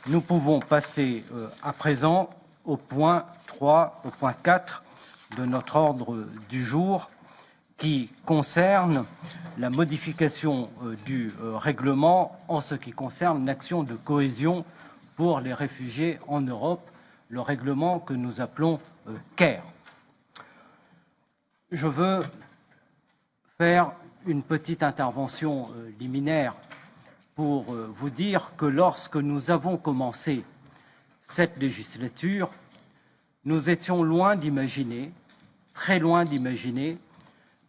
nous pouvons passer à présent au point 3, au point 4 de notre ordre du jour, qui concerne la modification du règlement en ce qui concerne l'action de cohésion pour les réfugiés en Europe, le règlement que nous appelons CARE. Je veux faire une petite intervention liminaire pour vous dire que lorsque nous avons commencé cette législature, nous étions loin d'imaginer, très loin d'imaginer,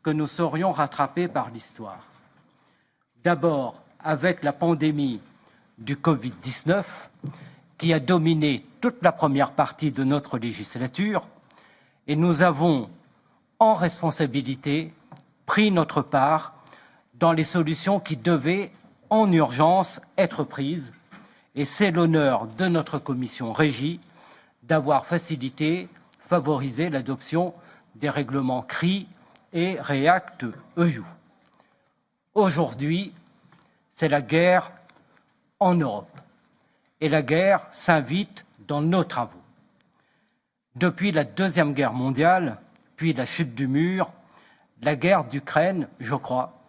que nous serions rattrapés par l'histoire. D'abord avec la pandémie du Covid-19, qui a dominé toute la première partie de notre législature, et nous avons, en responsabilité, pris notre part dans les solutions qui devaient, en urgence, être prises. Et c'est l'honneur de notre commission Régie d'avoir facilité, favorisé l'adoption des règlements CRI et REACT-EU. Aujourd'hui, c'est la guerre en Europe. Et la guerre s'invite dans nos travaux. Depuis la Deuxième Guerre mondiale, puis la chute du mur, la guerre d'Ukraine, je crois,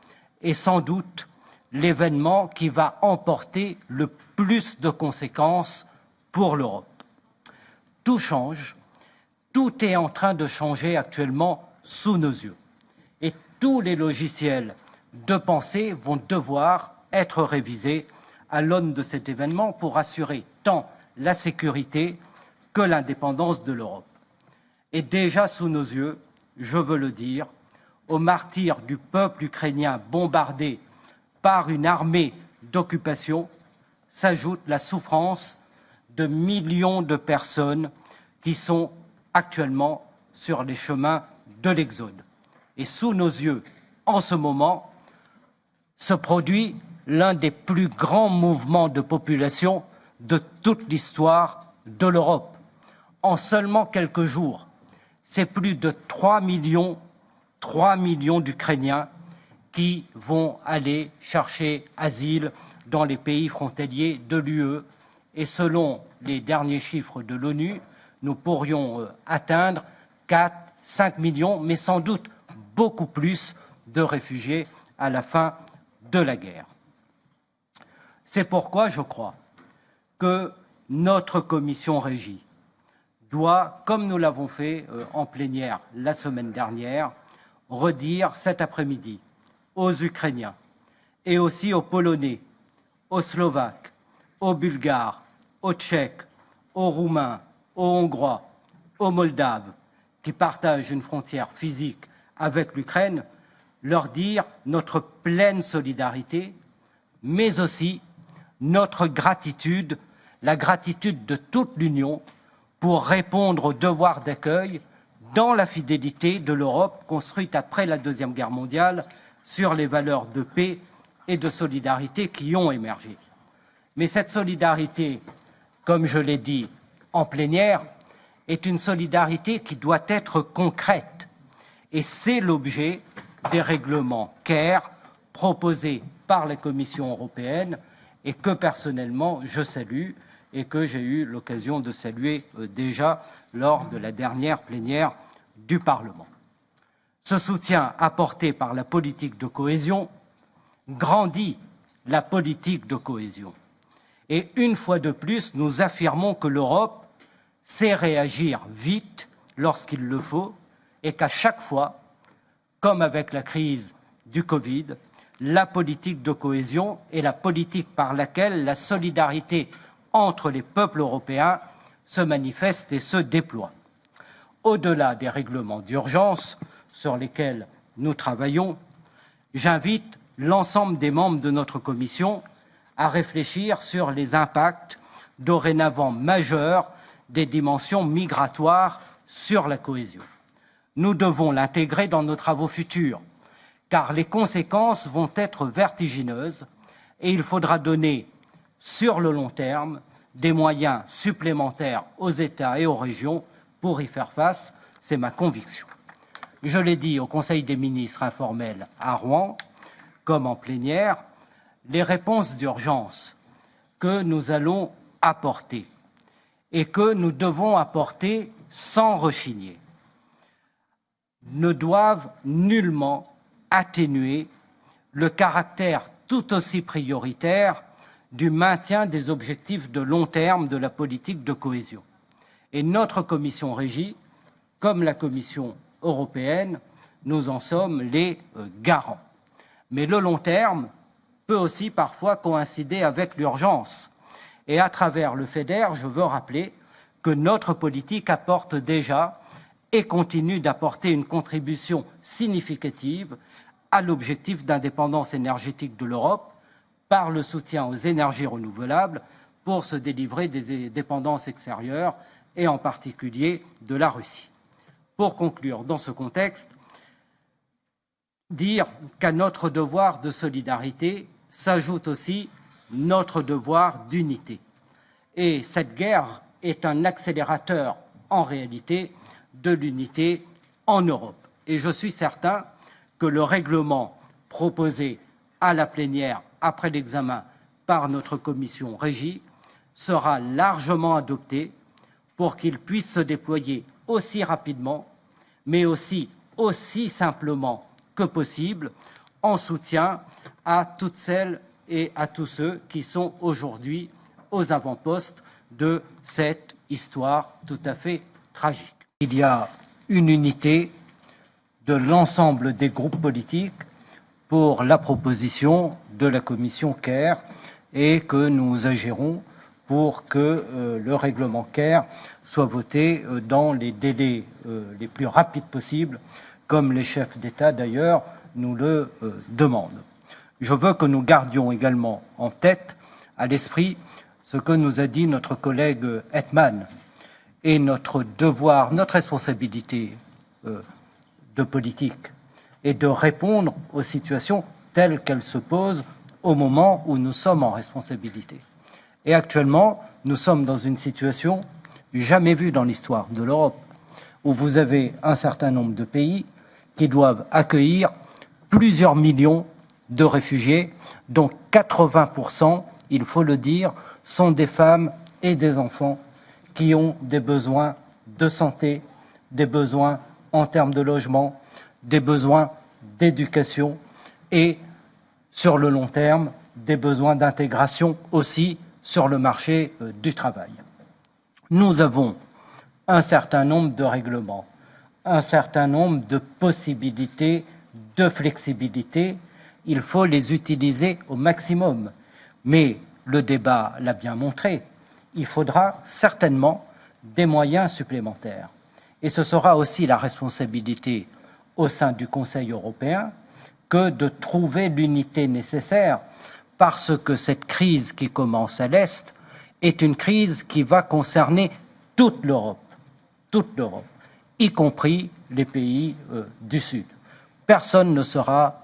est sans doute l'événement qui va emporter le plus de conséquences pour l'Europe. Tout change, tout est en train de changer actuellement sous nos yeux. Et tous les logiciels de pensée vont devoir être révisés à l'aune de cet événement pour assurer tant la sécurité que l'indépendance de l'Europe. Et déjà sous nos yeux, je veux le dire, aux martyrs du peuple ukrainien bombardé par une armée d'occupation s'ajoute la souffrance de millions de personnes qui sont actuellement sur les chemins de l'exode. Et sous nos yeux, en ce moment, se produit l'un des plus grands mouvements de population de toute l'histoire de l'Europe. En seulement quelques jours, c'est plus de 3 millions d'Ukrainiens qui vont aller chercher asile dans les pays frontaliers de l'UE. Et selon les derniers chiffres de l'ONU, nous pourrions atteindre 4-5 millions, mais sans doute beaucoup plus de réfugiés à la fin de la guerre. C'est pourquoi je crois que notre commission Régie doit, comme nous l'avons fait en plénière la semaine dernière, redire cet après-midi aux Ukrainiens et aussi aux Polonais, aux Slovaques, aux Bulgares, aux Tchèques, aux Roumains, aux Hongrois, aux Moldaves, qui partagent une frontière physique avec l'Ukraine, leur dire notre pleine solidarité, mais aussi notre gratitude, la gratitude de toute l'Union pour répondre au devoir d'accueil dans la fidélité de l'Europe construite après la Deuxième Guerre mondiale sur les valeurs de paix et de solidarité qui ont émergé. Mais cette solidarité, comme je l'ai dit en plénière, est une solidarité qui doit être concrète. Et c'est l'objet des règlements CARE proposés par la Commission européenne et que personnellement je salue et que j'ai eu l'occasion de saluer déjà lors de la dernière plénière du Parlement. Ce soutien apporté par la politique de cohésion grandit la politique de cohésion. Et une fois de plus, nous affirmons que l'Europe sait réagir vite lorsqu'il le faut et qu'à chaque fois, comme avec la crise du Covid, la politique de cohésion est la politique par laquelle la solidarité entre les peuples européens se manifeste et se déploie. Au-delà des règlements d'urgence sur lesquels nous travaillons, j'invite l'ensemble des membres de notre commission à réfléchir sur les impacts dorénavant majeurs des dimensions migratoires sur la cohésion. Nous devons l'intégrer dans nos travaux futurs, car les conséquences vont être vertigineuses et il faudra donner, sur le long terme, des moyens supplémentaires aux États et aux régions pour y faire face. C'est ma conviction. Je l'ai dit au Conseil des ministres informel à Rouen, comme en plénière, les réponses d'urgence que nous allons apporter et que nous devons apporter sans rechigner ne doivent nullement atténuer le caractère tout aussi prioritaire du maintien des objectifs de long terme de la politique de cohésion. Et notre commission régie, comme la Commission européenne, nous en sommes les garants. Mais le long terme peut aussi parfois coïncider avec l'urgence. Et à travers le FEDER, je veux rappeler que notre politique apporte déjà et continue d'apporter une contribution significative à l'objectif d'indépendance énergétique de l'Europe par le soutien aux énergies renouvelables pour se délivrer des dépendances extérieures et en particulier de la Russie. Pour conclure, dans ce contexte, dire qu'à notre devoir de solidarité s'ajoute aussi notre devoir d'unité. Et cette guerre est un accélérateur, en réalité, de l'unité en Europe. Et je suis certain que le règlement proposé à la plénière après l'examen par notre commission régie sera largement adopté pour qu'il puisse se déployer aussi rapidement, mais aussi simplement que possible, en soutien à toutes celles et à tous ceux qui sont aujourd'hui aux avant-postes de cette histoire tout à fait tragique. Il y a une unité de l'ensemble des groupes politiques pour la proposition de la commission CARE et que nous agirons pour que le règlement CARE soit voté dans les délais les plus rapides possibles, comme les chefs d'État d'ailleurs nous le demandent. Je veux que nous gardions également en tête, à l'esprit, ce que nous a dit notre collègue Hetman et notre devoir, notre responsabilité de politique et de répondre aux situations telles qu'elles se posent au moment où nous sommes en responsabilité. Et actuellement, nous sommes dans une situation jamais vue dans l'histoire de l'Europe, où vous avez un certain nombre de pays qui doivent accueillir plusieurs millions de réfugiés, dont 80%, il faut le dire, sont des femmes et des enfants qui ont des besoins de santé, des besoins en termes de logement, des besoins d'éducation et, sur le long terme, des besoins d'intégration aussi sur le marché du travail. Nous avons un certain nombre de règlements, un certain nombre de possibilités de flexibilité. Il faut les utiliser au maximum. Mais le débat l'a bien montré, il faudra certainement des moyens supplémentaires. Et ce sera aussi la responsabilité au sein du Conseil européen que de trouver l'unité nécessaire, parce que cette crise qui commence à l'Est est une crise qui va concerner toute l'Europe, y compris les pays du Sud. Personne ne sera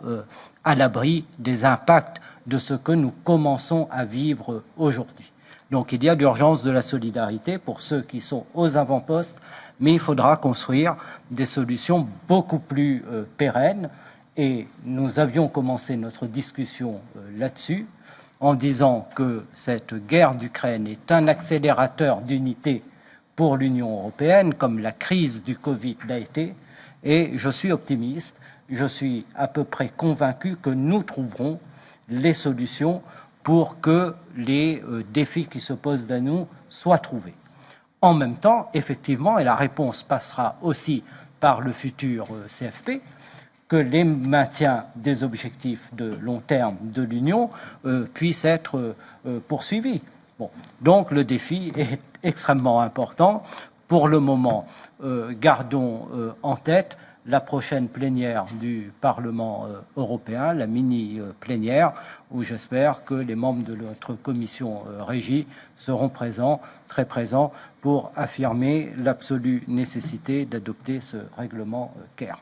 à l'abri des impacts de ce que nous commençons à vivre aujourd'hui. Donc il y a l'urgence de la solidarité pour ceux qui sont aux avant-postes, mais il faudra construire des solutions beaucoup plus pérennes. Et nous avions commencé notre discussion là-dessus en disant que cette guerre d'Ukraine est un accélérateur d'unité pour l'Union européenne, comme la crise du Covid l'a été. Et je suis optimiste, je suis à peu près convaincu que nous trouverons les solutions pour que les défis qui se posent à nous soient trouvés. En même temps, effectivement, et la réponse passera aussi par le futur CFP, que les maintiens des objectifs de long terme de l'Union puissent être poursuivis. Bon. Donc le défi est extrêmement important. Pour le moment, gardons en tête la prochaine plénière du Parlement européen, la mini-plénière, où j'espère que les membres de notre commission régie seront présents, très présents, pour affirmer l'absolue nécessité d'adopter ce règlement CARE.